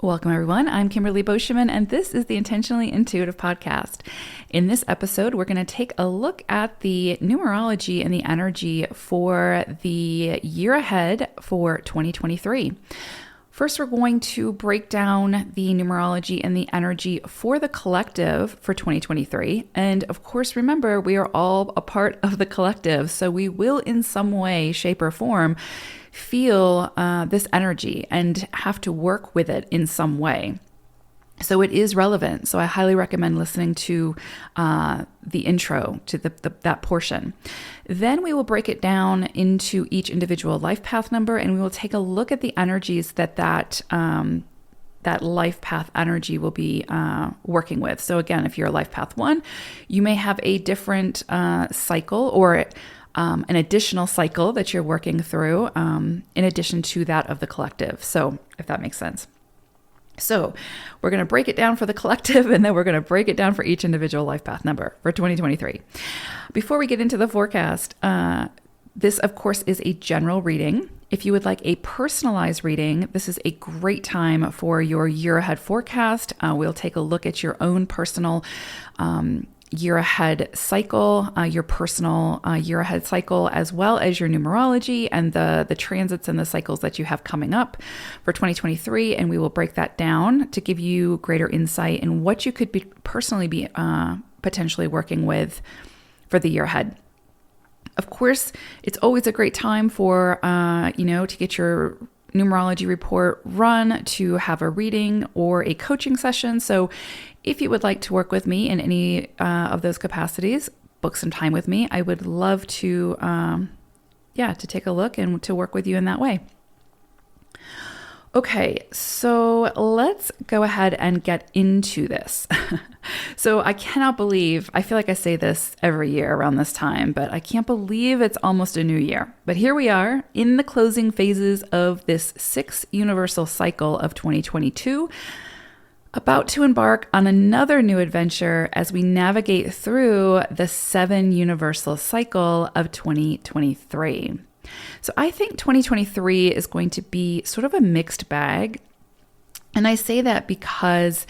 Welcome, everyone. I'm Kimberly Boscheman, and this is the Intentionally Intuitive Podcast. In this episode, we're going to take a look at the numerology and the energy for the year ahead for 2023. First, we're going to break down the numerology and the energy for the collective for 2023. And of course, remember, we are all a part of the collective, so we will in some way, shape, or form feel this energy and have to work with it in some way. So it is relevant. So I highly recommend listening to the intro to that portion. Then we will break it down into each individual life path number, and we will take a look at the energies that life path energy will be working with. So again, if you're a life path 1, you may have a different cycle or an additional cycle that you're working through in addition to that of the collective. So if that makes sense. So we're going to break it down for the collective, and then we're going to break it down for each individual life path number for 2023. Before we get into the forecast, this of course is a general reading. If you would like a personalized reading, this is a great time for your year ahead forecast. We'll take a look at your own personal year ahead cycle, your personal year ahead cycle, as well as your numerology and the transits and the cycles that you have coming up for 2023. And we will break that down to give you greater insight in what you could be personally be potentially working with for the year ahead. Of course, it's always a great time for, to get your numerology report run, to have a reading or a coaching session. So if you would like to work with me in any of those capacities, book some time with me. I would love to take a look and to work with you in that way. Okay, so let's go ahead and get into this. So I cannot believe, I feel like I say this every year around this time, but I can't believe it's almost a new year. But here we are in the closing phases of this 6th universal cycle of 2022, about to embark on another new adventure as we navigate through the 7 universal cycle of 2023. So I think 2023 is going to be sort of a mixed bag. And I say that because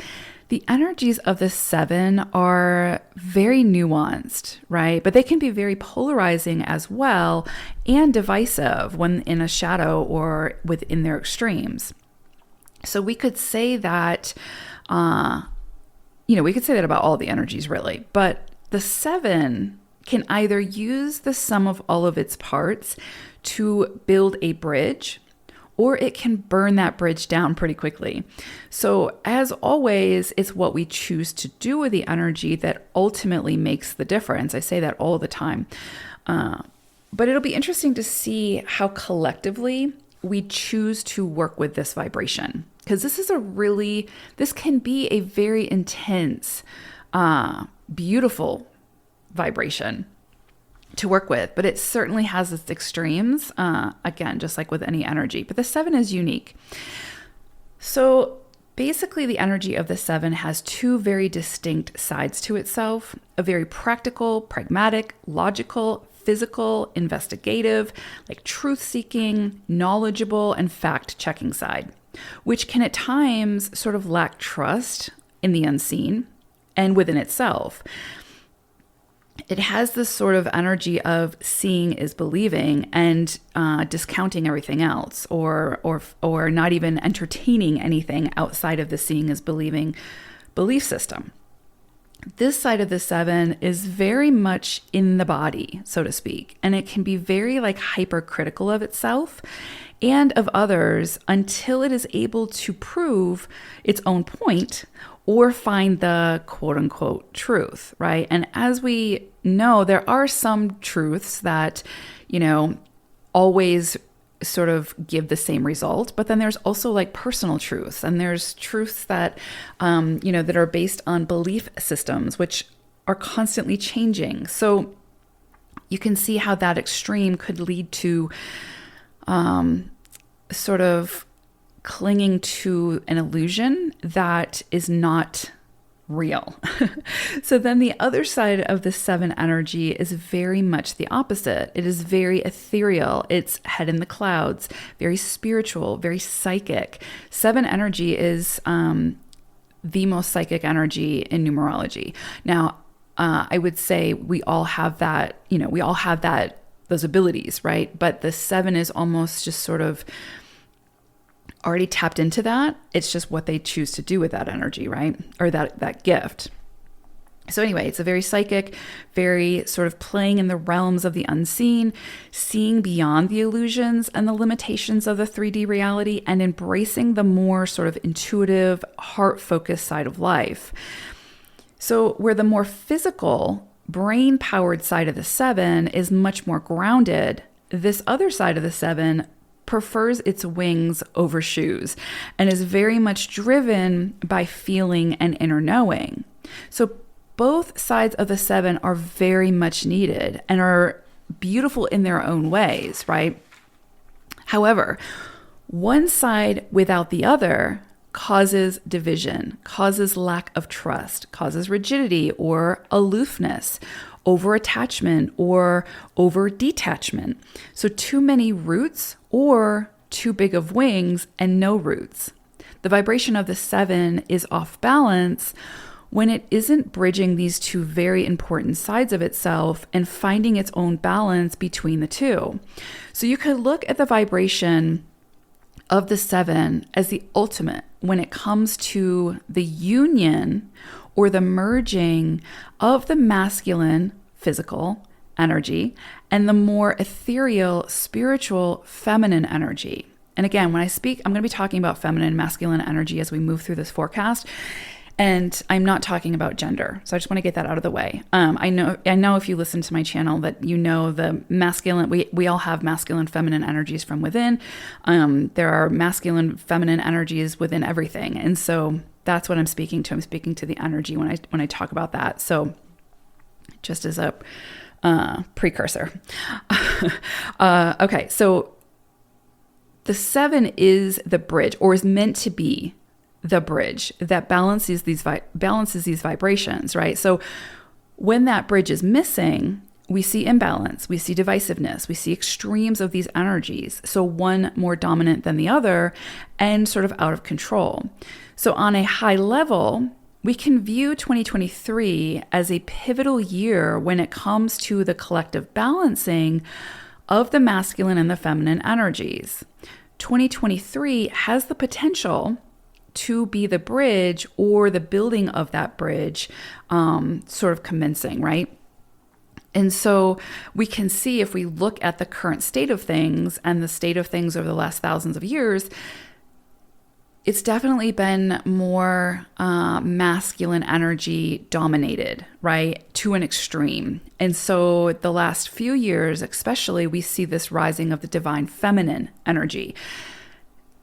the energies of the 7 are very nuanced, right? But they can be very polarizing as well and divisive when in a shadow or within their extremes. So we could say that, we could say that about all the energies really, but the 7 can either use the sum of all of its parts to build a bridge, or it can burn that bridge down pretty quickly. So as always, it's what we choose to do with the energy that ultimately makes the difference. I say that all the time. But it'll be interesting to see how collectively we choose to work with this vibration. Because this can be a very intense, beautiful vibration to work with, but it certainly has its extremes, again, just like with any energy. But the 7 is unique. So basically, the energy of the 7 has 2 very distinct sides to itself: a very practical, pragmatic, logical, physical, investigative, like truth-seeking, knowledgeable, and fact-checking side, which can at times sort of lack trust in the unseen and within itself. It has this sort of energy of seeing is believing and discounting everything else, or not even entertaining anything outside of the seeing is believing belief system. This side of the 7 is very much in the body, so to speak, and it can be very hypercritical of itself and of others until it is able to prove its own point or find the quote unquote truth, right? And as we know, there are some truths that, always sort of give the same result, but then there's also personal truths, and there's truths that, that are based on belief systems, which are constantly changing. So you can see how that extreme could lead to sort of clinging to an illusion that is not real. So then the other side of the 7 energy is very much the opposite. It is very ethereal. It's head in the clouds, very spiritual, very psychic. 7 energy is the most psychic energy in numerology. Now, I would say we all have that, those abilities, right? But the 7 is almost just sort of already tapped into that. It's just what they choose to do with that energy, right? Or that gift. So anyway, it's a very psychic, very sort of playing in the realms of the unseen, seeing beyond the illusions and the limitations of the 3D reality, and embracing the more sort of intuitive, heart-focused side of life. So where the more physical, brain-powered side of the 7 is much more grounded, this other side of the 7 prefers its wings over shoes and is very much driven by feeling and inner knowing. So both sides of the 7 are very much needed and are beautiful in their own ways, right? However, one side without the other causes division, causes lack of trust, causes rigidity or aloofness, over attachment or over detachment. So too many roots or too big of wings and no roots. The vibration of the 7 is off balance when it isn't bridging these two very important sides of itself and finding its own balance between the two. So you could look at the vibration of the 7 as the ultimate when it comes to the union or the merging of the masculine, physical energy and the more ethereal, spiritual, feminine energy. And again, when I speak, I'm going to be talking about feminine and masculine energy as we move through this forecast. And I'm not talking about gender. So I just want to get that out of the way. I know if you listen to my channel that you know the masculine, we all have masculine, feminine energies from within. There are masculine, feminine energies within everything. And so that's what I'm speaking to. I'm speaking to the energy when I talk about that. So just as a precursor. Okay, so the 7 is the bridge, or is meant to be the bridge that balances these vibrations, right? So when that bridge is missing, we see imbalance, we see divisiveness, we see extremes of these energies. So one more dominant than the other and sort of out of control. So on a high level, we can view 2023 as a pivotal year when it comes to the collective balancing of the masculine and the feminine energies. 2023 has the potential to be the bridge or the building of that bridge sort of commencing, right? And so we can see if we look at the current state of things and the state of things over the last thousands of years, it's definitely been more masculine energy dominated, right, to an extreme. And so the last few years, especially, we see this rising of the divine feminine energy.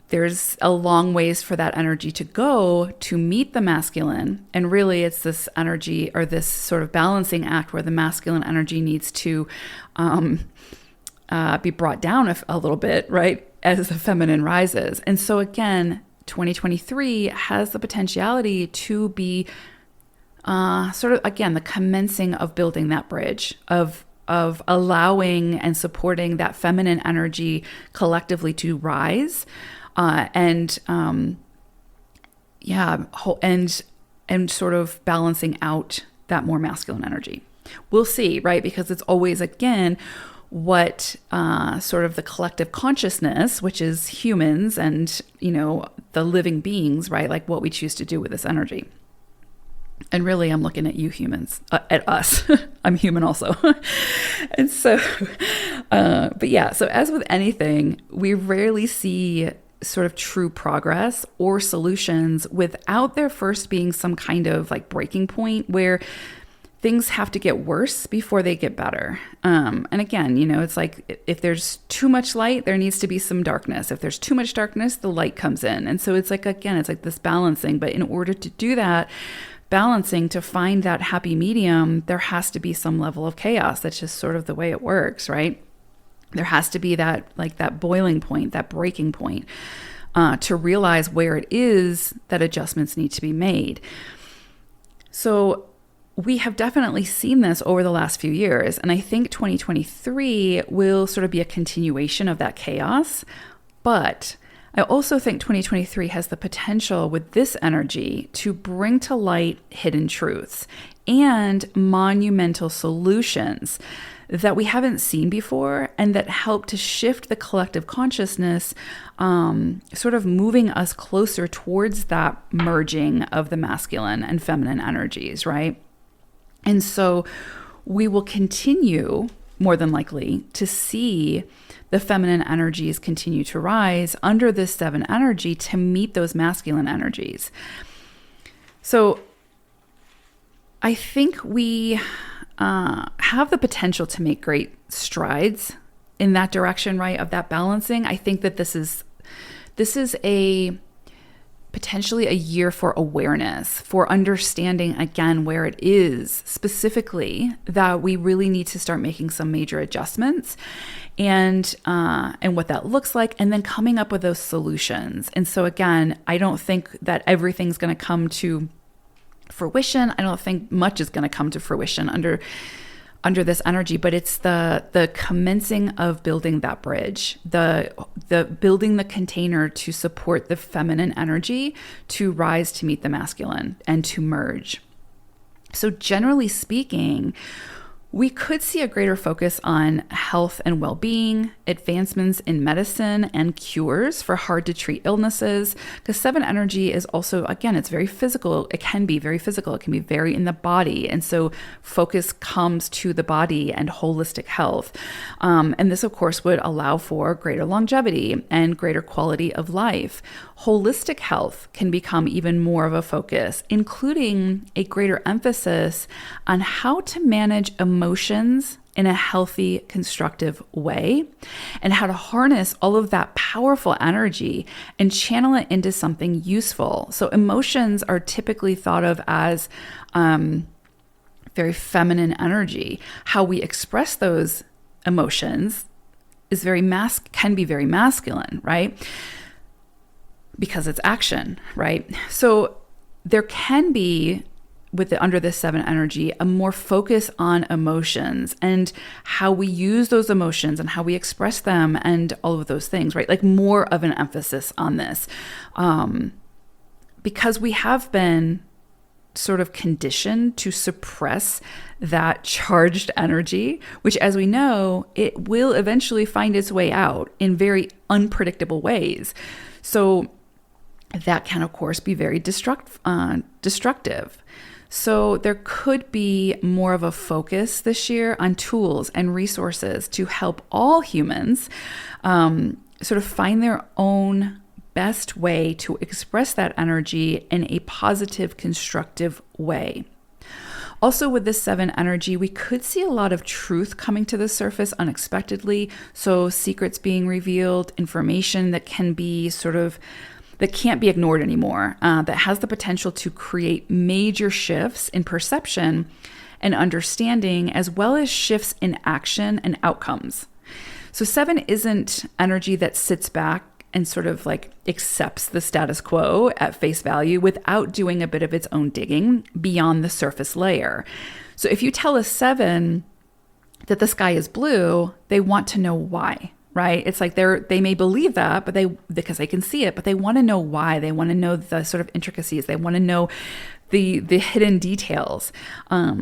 There's a long ways for that energy to go to meet the masculine. And really, it's this energy or this sort of balancing act where the masculine energy needs to be brought down a little bit, right, as the feminine rises. And so again, 2023 has the potentiality to be sort of, again, the commencing of building that bridge, of allowing and supporting that feminine energy collectively to rise. And sort of balancing out that more masculine energy. We'll see, right? Because it's always, again, what sort of the collective consciousness, which is humans and, the living beings, right? Like what we choose to do with this energy. And really, I'm looking at you humans, at us. I'm human also. And so, but yeah, so as with anything, we rarely see sort of true progress or solutions without there first being some kind of like breaking point where things have to get worse before they get better. And again, it's like if there's too much light, there needs to be some darkness. If there's too much darkness, the light comes in. And so it's like, again, it's like this balancing. But in order to do that, balancing, to find that happy medium, there has to be some level of chaos. That's just sort of the way it works, right? There has to be that boiling point, that breaking point, to realize where it is that adjustments need to be made. So we have definitely seen this over the last few years. And I think 2023 will sort of be a continuation of that chaos. But I also think 2023 has the potential with this energy to bring to light hidden truths and monumental solutions that we haven't seen before and that help to shift the collective consciousness, sort of moving us closer towards that merging of the masculine and feminine energies, right? And so we will continue, more than likely, to see the feminine energies continue to rise under this 7 energy to meet those masculine energies. So I think we have the potential to make great strides in that direction, right? Of that balancing. I think that this is potentially a year for awareness, for understanding again where it is specifically that we really need to start making some major adjustments and what that looks like, and then coming up with those solutions. And so again, I don't think that everything's going to come to fruition. I don't think much is going to come to fruition under this energy, but it's the commencing of building that bridge, the building the container to support the feminine energy to rise to meet the masculine and to merge. So generally speaking, we could see a greater focus on health and well-being, advancements in medicine and cures for hard-to-treat illnesses, because 7 energy is also, again, it's very physical. It can be very physical. It can be very in the body. And so focus comes to the body and holistic health. And this, of course, would allow for greater longevity and greater quality of life. Holistic health can become even more of a focus, including a greater emphasis on how to manage emotions in a healthy, constructive way, and how to harness all of that powerful energy and channel it into something useful. So emotions are typically thought of as very feminine energy. How we express those emotions is can be very masculine, right? Because it's action, right? So there can be, under this 7 energy, a more focus on emotions and how we use those emotions and how we express them and all of those things, right? Like more of an emphasis on this, because we have been sort of conditioned to suppress that charged energy, which, as we know, it will eventually find its way out in very unpredictable ways. So that can, of course, be very destructive. So there could be more of a focus this year on tools and resources to help all humans sort of find their own best way to express that energy in a positive, constructive way. Also, with this 7 energy, we could see a lot of truth coming to the surface unexpectedly. So secrets being revealed, information that can be that can't be ignored anymore, that has the potential to create major shifts in perception and understanding, as well as shifts in action and outcomes. So 7 isn't energy that sits back and sort of like accepts the status quo at face value without doing a bit of its own digging beyond the surface layer. So if you tell a 7 that the sky is blue, they want to know why. Right? It's like they may believe that, but because they can see it, but they want to know why. They want to know the sort of intricacies. They want to know the hidden details.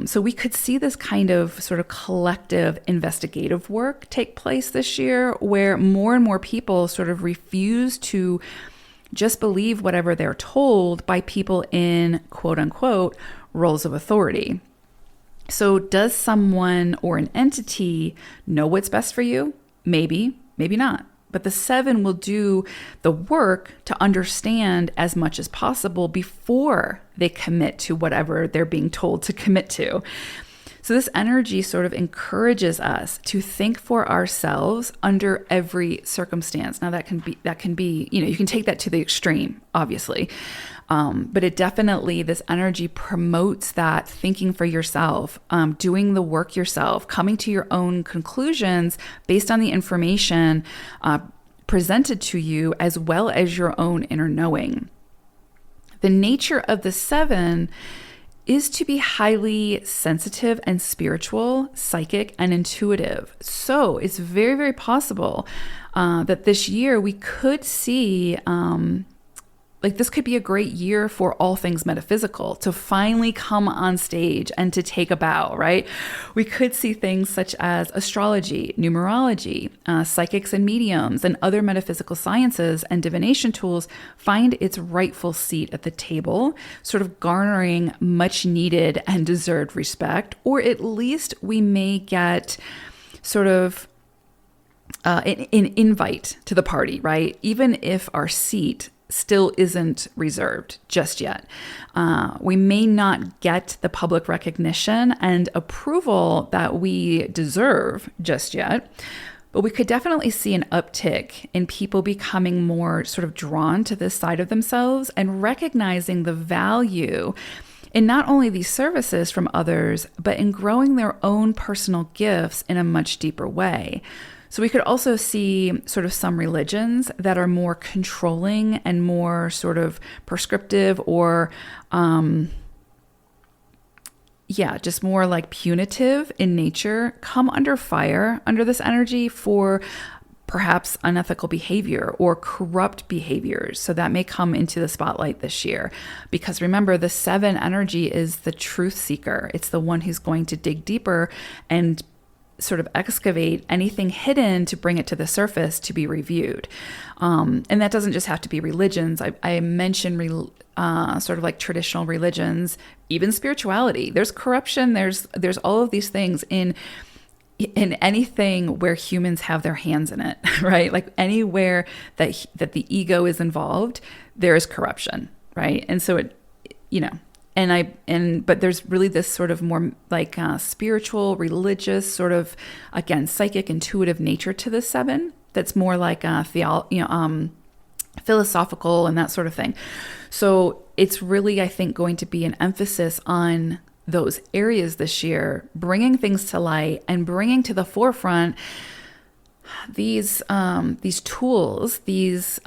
So we could see this kind of sort of collective investigative work take place this year, where more and more people sort of refuse to just believe whatever they're told by people in quote unquote roles of authority. So does someone or an entity know what's best for you? Maybe, maybe not. But the 7 will do the work to understand as much as possible before they commit to whatever they're being told to commit to. So this energy sort of encourages us to think for ourselves under every circumstance. Now that can be, you can take that to the extreme, obviously. But it definitely, this energy promotes that thinking for yourself, doing the work yourself, coming to your own conclusions based on the information presented to you, as well as your own inner knowing. The nature of the 7 is to be highly sensitive and spiritual, psychic, and intuitive. So it's very, very possible that this year we could see this could be a great year for all things metaphysical to finally come on stage and to take a bow, right? We could see things such as astrology, numerology, psychics and mediums, and other metaphysical sciences and divination tools find its rightful seat at the table, sort of garnering much needed and deserved respect, or at least we may get sort of an invite to the party, right? Even if our seat still isn't reserved just yet. We may not get the public recognition and approval that we deserve just yet, but we could definitely see an uptick in people becoming more sort of drawn to this side of themselves and recognizing the value in not only these services from others, but in growing their own personal gifts in a much deeper way. So we could also see sort of some religions that are more controlling and more sort of prescriptive or, just more like punitive in nature come under fire under this energy for perhaps unethical behavior or corrupt behaviors. So that may come into the spotlight this year. Because remember, the 7 energy is the truth seeker. It's the one who's going to dig deeper and sort of excavate anything hidden to bring it to the surface to be reviewed. And that doesn't just have to be religions. I mentioned sort of like traditional religions, even spirituality. There's corruption. There's all of these things in anything where humans have their hands in it, right? Like anywhere that the ego is involved, there is corruption, right? And so but there's really this sort of more like spiritual, religious, sort of, again, psychic, intuitive nature to the 7 that's more like philosophical and that sort of thing. So it's really, I think, going to be an emphasis on those areas this year, bringing things to light and bringing to the forefront these tools, these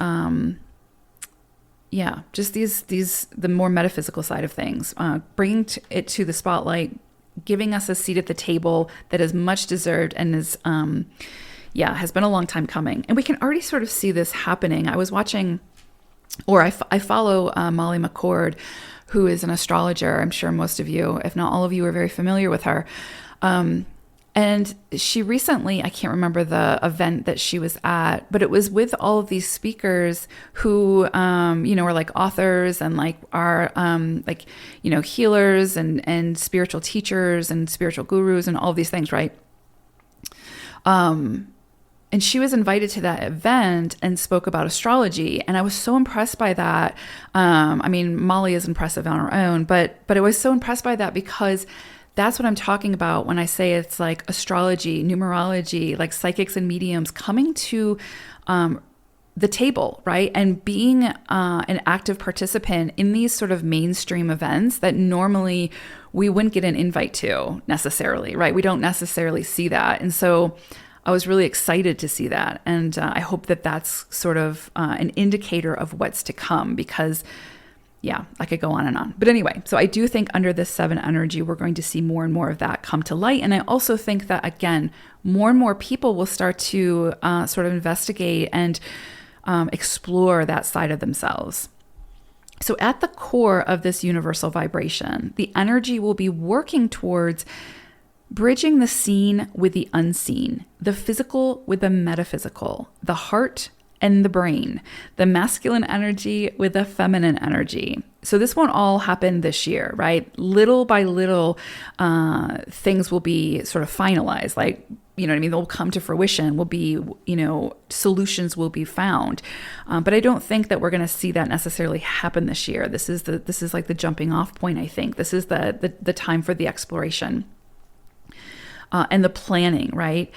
the more metaphysical side of things, bringing it to the spotlight, giving us a seat at the table that is much deserved and is, has been a long time coming. And we can already sort of see this happening. I was watching, or I follow Molly McCord, who is an astrologer. I'm sure most of you, if not all of you, are very familiar with her. And she recently, I can't remember the event that she was at, but it was with all of these speakers who, are like authors and like are healers and spiritual teachers and spiritual gurus and all of these things, right? And she was invited to that event and spoke about astrology. And I was so impressed by that. Molly is impressive on her own, but I was so impressed by that because that's what I'm talking about when I say it's like astrology, numerology, like psychics and mediums coming to the table, right? And being an active participant in these sort of mainstream events that normally we wouldn't get an invite to necessarily, right? We don't necessarily see that. And so I was really excited to see that. And I hope that that's sort of an indicator of what's to come because I could go on and on. But anyway, so I do think under this 7 energy, we're going to see more and more of that come to light. And I also think that, again, more and more people will start to sort of investigate and explore that side of themselves. So at the core of this universal vibration, the energy will be working towards bridging the seen with the unseen, the physical with the metaphysical, the heart and the brain, the masculine energy with the feminine energy. So this won't all happen this year, right? Little by little, things will be sort of finalized. Like, you know what I mean? They'll come to fruition, will be, solutions will be found. But I don't think that we're going to see that necessarily happen this year. This is like the jumping off point, I think. This is the time for the exploration and the planning, right?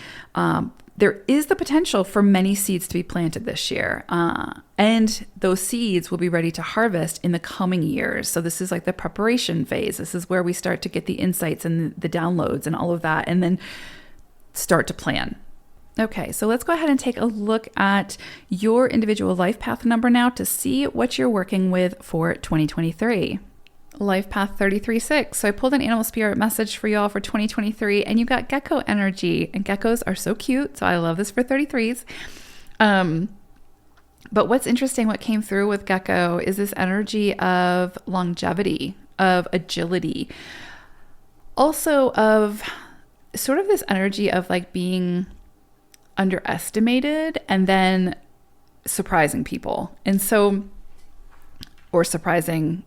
There is the potential for many seeds to be planted this year. And those seeds will be ready to harvest in the coming years. So this is like the preparation phase. This is where we start to get the insights and the downloads and all of that, and then start to plan. Okay, so let's go ahead and take a look at your individual life path number now to see what you're working with for 2023. lifepath 33.6. So I pulled an animal spirit message for y'all for 2023, and you got gecko energy, and geckos are so cute. So I love this for 33s. But what's interesting, what came through with gecko is this energy of longevity, of agility, also of sort of this energy of like being underestimated and then surprising people. And so, or surprising,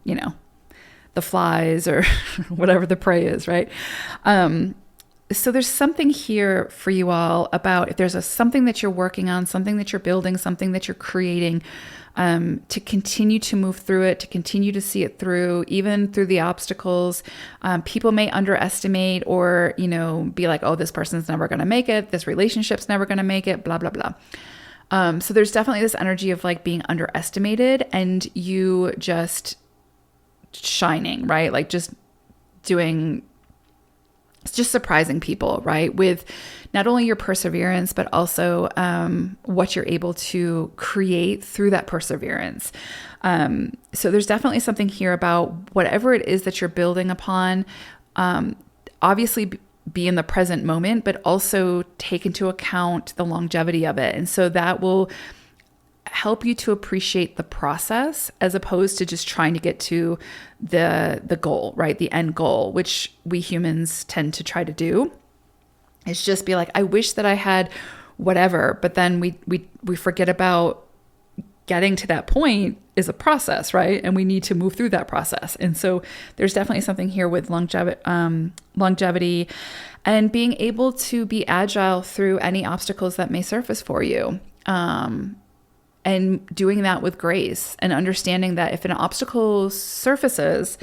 the flies or whatever the prey is, right? So there's something here for you all about if there's something that you're working on, something that you're building, something that you're creating, to continue to move through it, to continue to see it through, even through the obstacles. People may underestimate or, be like, oh, this person's never going to make it. This relationship's never going to make it, blah, blah, blah. So there's definitely this energy of like being underestimated and you just shining, right? Like just surprising people, right? With not only your perseverance, but also what you're able to create through that perseverance. So there's definitely something here about whatever it is that you're building upon, obviously be in the present moment, but also take into account the longevity of it. And so that will help you to appreciate the process as opposed to just trying to get to the goal, right? The end goal, which we humans tend to try to do. It's just be like, I wish that I had whatever, but then we forget about getting to that point is a process, right? And we need to move through that process. And so there's definitely something here with longevity and being able to be agile through any obstacles that may surface for you. And doing that with grace and understanding that if an obstacle surfaces,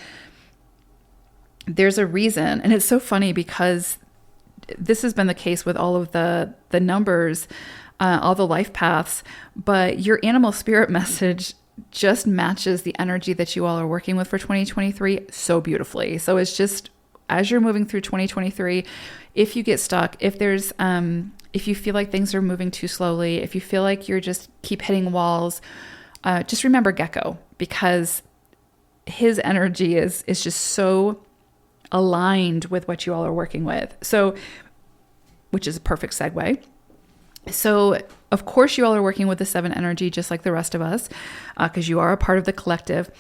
there's a reason. And it's so funny because this has been the case with all of the numbers, all the life paths, but your animal spirit message just matches the energy that you all are working with for 2023 so beautifully. So it's just, as you're moving through 2023, if you get stuck, if there's, if you feel like things are moving too slowly, if you feel like you're just keep hitting walls, just remember Gecko, because his energy is just so aligned with what you all are working with. So, which is a perfect segue. So, of course, you all are working with the 7 energy, just like the rest of us, because you are a part of the collective.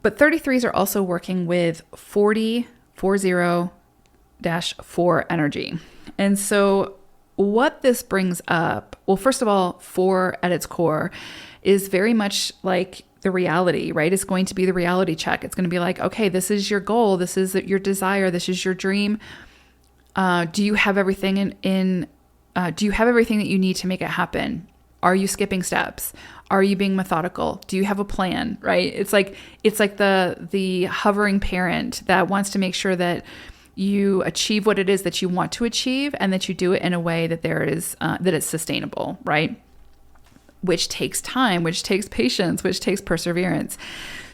But 33s are also working with 40-4 energy. And so what this brings up, well, first of all, 4 at its core is very much like the reality, right? It's going to be the reality check. It's going to be like, okay, this is your goal. This is your desire. This is your dream. Do you have everything do you have everything that you need to make it happen? Are you skipping steps? Are you being methodical? Do you have a plan, right? It's like the hovering parent that wants to make sure that you achieve what it is that you want to achieve and that you do it in a way that there is that it's sustainable, right? Which takes time, which takes patience, which takes perseverance.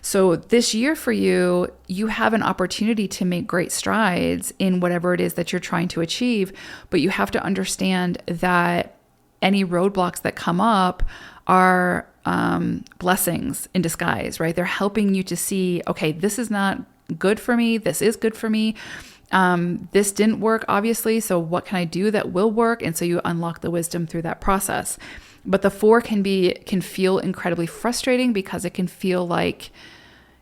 So this year for you, you have an opportunity to make great strides in whatever it is that you're trying to achieve, but you have to understand that any roadblocks that come up are blessings in disguise, right? They're helping you to see, okay, this is not good for me. This is good for me. This didn't work, obviously. So what can I do that will work? And so you unlock the wisdom through that process. But the 4 can feel incredibly frustrating because it can feel like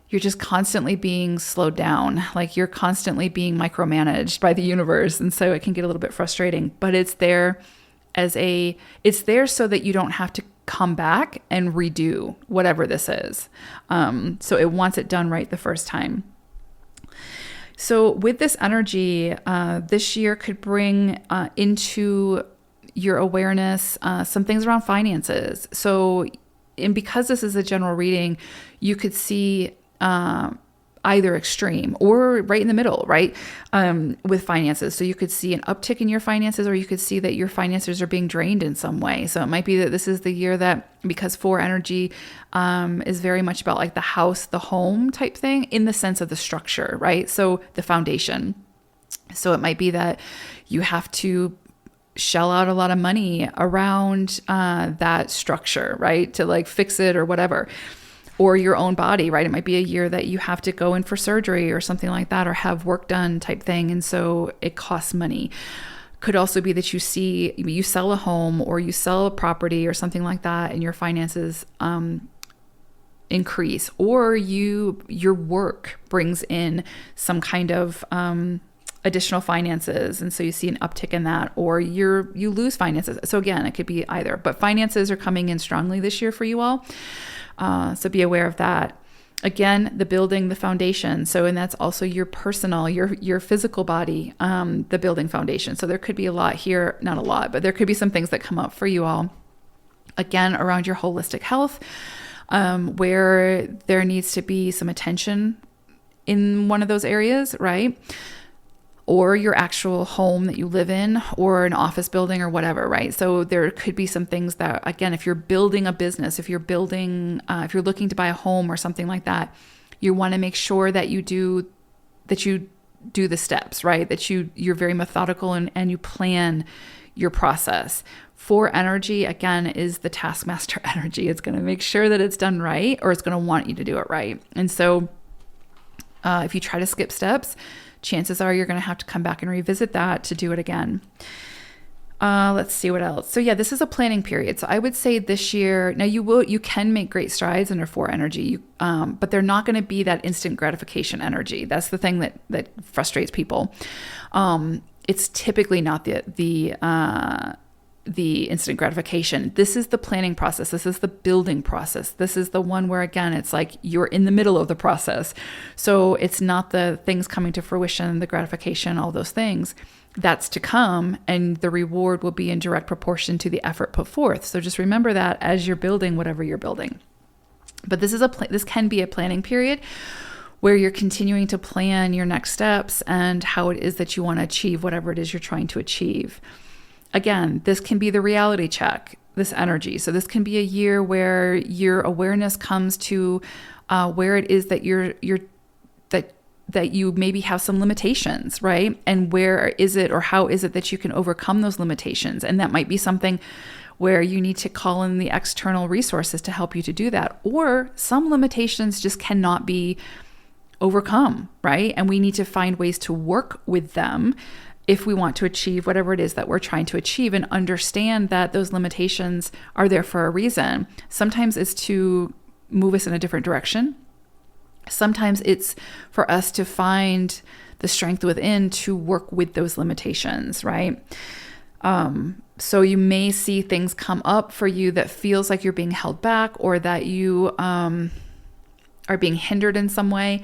you're just constantly being slowed down, like you're constantly being micromanaged by the universe. And so it can get a little bit frustrating, but it's there it's there so that you don't have to come back and redo whatever this is. So it wants it done right the first time. So with this energy, this year could bring into your awareness some things around finances. So, and because this is a general reading, you could see either extreme or right in the middle, right? With finances. So you could see an uptick in your finances, or you could see that your finances are being drained in some way. So it might be that this is the year that, because 4 energy is very much about like the house, the home type thing in the sense of the structure, right? So the foundation. So it might be that you have to shell out a lot of money around that structure, right? To like fix it or whatever. or your own body, right? It might be a year that you have to go in for surgery or something like that, or have work done type thing. And so it costs money. Could also be that you sell a home or you sell a property or something like that, and your finances increase, or your work brings in some kind of additional finances, and so you see an uptick in that, or you lose finances. So again, it could be either, but finances are coming in strongly this year for you all. So be aware of that. Again, the building, the foundation. So, and that's also your personal, your physical body, the building foundation. So there could be a lot here, not a lot, but there could be some things that come up for you all. Again, around your holistic health, where there needs to be some attention in one of those areas, right? Or your actual home that you live in, or an office building or whatever, right? So there could be some things that, again, if you're building a business, if you're looking to buy a home or something like that, you want to make sure that you do the steps, right? That you're very methodical and you plan your process. 4 energy, again, is the taskmaster energy. It's going to make sure that it's done right, or it's going to want you to do it right. And so if you try to skip steps, chances are you're going to have to come back and revisit that to do it again. Let's see what else. So yeah, this is a planning period. So I would say this year, now you can make great strides under 4 energy, but they're not going to be that instant gratification energy. That's the thing that frustrates people. It's typically not the instant gratification. This is the planning process. This is the building process. This is the one where, again, it's like you're in the middle of the process. So it's not the things coming to fruition, the gratification, all those things. That's to come, and the reward will be in direct proportion to the effort put forth. So just remember that as you're building whatever you're building. But this can be a planning period where you're continuing to plan your next steps and how it is that you want to achieve whatever it is you're trying to achieve. Again, this can be the reality check, this energy. So this can be a year where your awareness comes to where it is that that you maybe have some limitations, right? And where is it, or how is it that you can overcome those limitations? And that might be something where you need to call in the external resources to help you to do that. Or some limitations just cannot be overcome, right? And we need to find ways to work with them if we want to achieve whatever it is that we're trying to achieve, and understand that those limitations are there for a reason. Sometimes it's to move us in a different direction. Sometimes it's for us to find the strength within to work with those limitations, right? So you may see things come up for you that feels like you're being held back, or that you are being hindered in some way.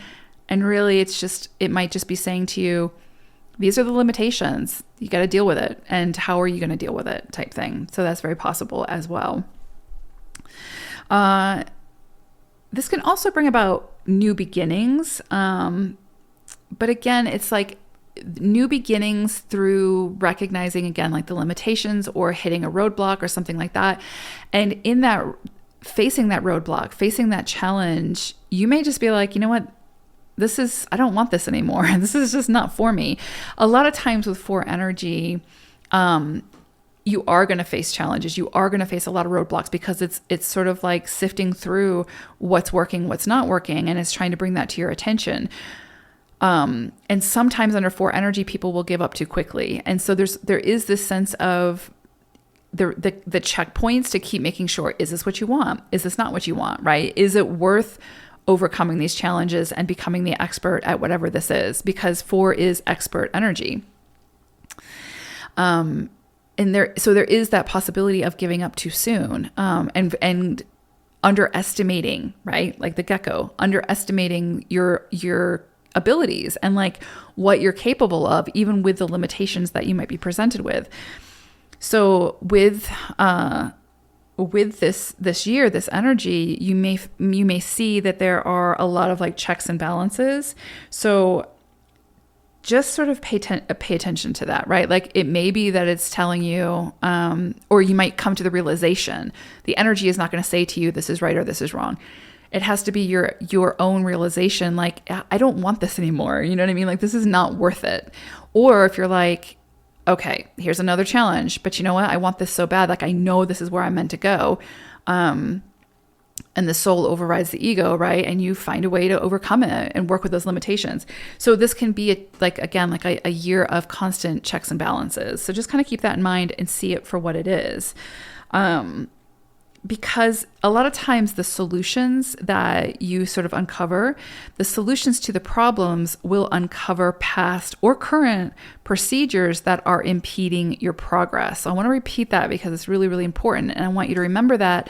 And really, it might just be saying to you, these are the limitations. You got to deal with it. And how are you going to deal with it, type thing. So that's very possible as well. This can also bring about new beginnings. But again, it's like new beginnings through recognizing, again, like the limitations or hitting a roadblock or something like that. And in that, facing that roadblock, facing that challenge, you may just be like, you know what? I don't want this anymore. This is just not for me. A lot of times with 4 energy, you are going to face challenges. You are going to face a lot of roadblocks, because it's sort of like sifting through what's working, what's not working, and it's trying to bring that to your attention. And sometimes under 4 energy, people will give up too quickly. And so there is this sense of the checkpoints to keep making sure, is this what you want? Is this not what you want, right? Is it worth overcoming these challenges and becoming the expert at whatever this is? Because 4 is expert energy. And there is that possibility of giving up too soon, and underestimating, right? Like the gecko, underestimating your abilities and like what you're capable of, even with the limitations that you might be presented with. So with this year, this energy, you may see that there are a lot of like checks and balances. So just sort of pay attention to that, right? Like it may be that it's telling you, or you might come to the realization, the energy is not going to say to you, this is right or this is wrong. It has to be your own realization. Like, I don't want this anymore. You know what I mean? Like, this is not worth it. Or if you're like, okay, here's another challenge, but you know what? I want this so bad. Like, I know this is where I'm meant to go. and the soul overrides the ego, right? And you find a way to overcome it and work with those limitations. So this can be like a year of constant checks and balances. So just kind of keep that in mind and see it for what it is. Because a lot of times the solutions that you sort of uncover, the solutions to the problems will uncover past or current procedures that are impeding your progress. So I want to repeat that because it's really, really important. And I want you to remember that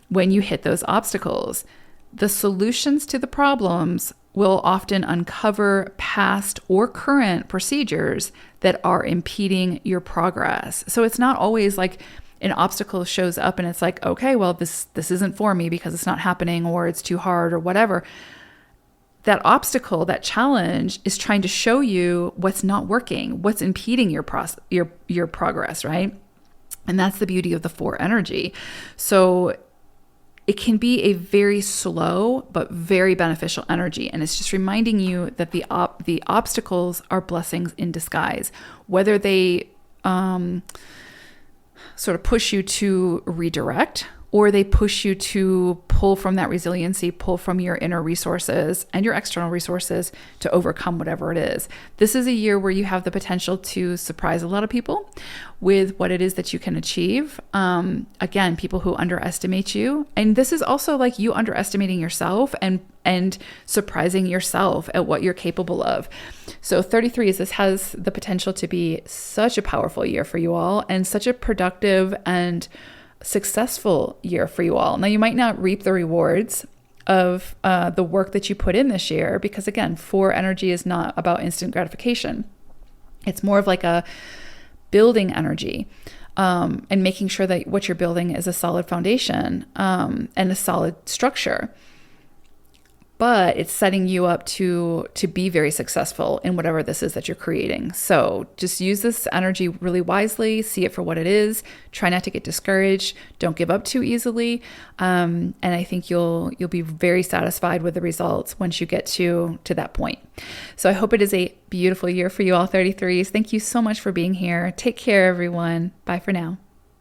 when you hit those obstacles, the solutions to the problems will often uncover past or current procedures that are impeding your progress. So it's not always like an obstacle shows up and it's like, okay, well, this isn't for me because it's not happening or it's too hard or whatever. That obstacle, that challenge is trying to show you what's not working, what's impeding your progress, right? And that's the beauty of the 4 energy. So it can be a very slow but very beneficial energy. And it's just reminding you that the obstacles are blessings in disguise. Whether they sort of push you to redirect, or they push you to pull from that resiliency, pull from your inner resources and your external resources to overcome whatever it is. This is a year where you have the potential to surprise a lot of people with what it is that you can achieve. Again, people who underestimate you. And this is also like you underestimating yourself and surprising yourself at what you're capable of. So 33 this has the potential to be such a powerful year for you all and such a productive and successful year for you all. Now, you might not reap the rewards of the work that you put in this year because, again, 4 energy is not about instant gratification. It's more of like a building energy and making sure that what you're building is a solid foundation and a solid structure. But it's setting you up to be very successful in whatever this is that you're creating. So just use this energy really wisely, see it for what it is, try not to get discouraged, don't give up too easily. And I think you'll be very satisfied with the results once you get to that point. So I hope it is a beautiful year for you all 33s. Thank you so much for being here. Take care, everyone. Bye for now.